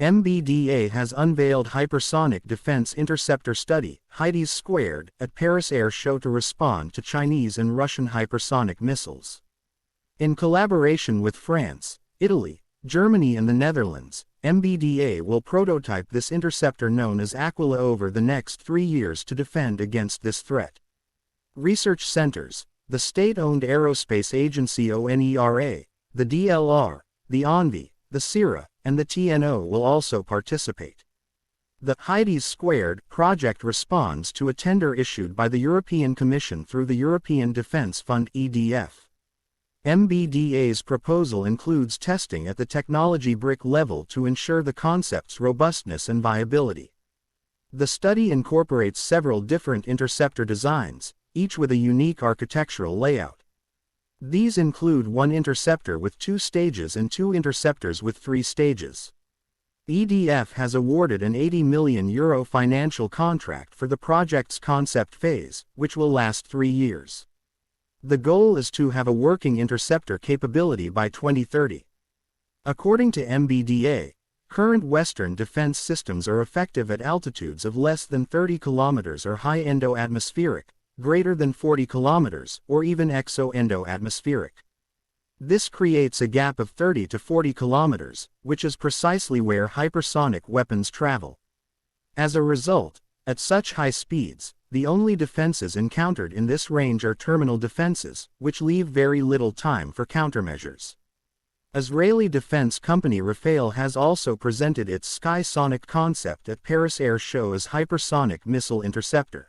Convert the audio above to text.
MBDA has unveiled Hypersonic Defense Interceptor Study, Hydis² at Paris Air Show to respond to Chinese and Russian hypersonic missiles. In collaboration with France, Italy, Germany and the Netherlands, MBDA will prototype this interceptor known as AQUILA over the next 3 years to defend against this threat. Research centers, the state-owned aerospace agency ONERA, the DLR, the Unveils, the CIRA, and the TNO will also participate. The Hydis² project responds to a tender issued by the European Commission through the European Defence Fund (EDF). MBDA's proposal includes testing at the technology brick level to ensure the concept's robustness and viability. The study incorporates several different interceptor designs, each with a unique architectural layout. These include one interceptor with 2 stages and 2 interceptors with 3 stages. EDF has awarded an €80 million financial contract for the project's concept phase, which will last 3 years. The goal is to have a working interceptor capability by 2030. According to MBDA, current Western defense systems are effective at altitudes of less than 30 kilometers or high endo-atmospheric, greater than 40 kilometers, or even exo-endo-atmospheric. This creates a gap of 30 to 40 kilometers, which is precisely where hypersonic weapons travel. As a result, at such high speeds, the only defenses encountered in this range are terminal defenses, which leave very little time for countermeasures. Israeli defense company Rafael has also presented its Skysonic concept at Paris Air Show as Hypersonic Missile Interceptor.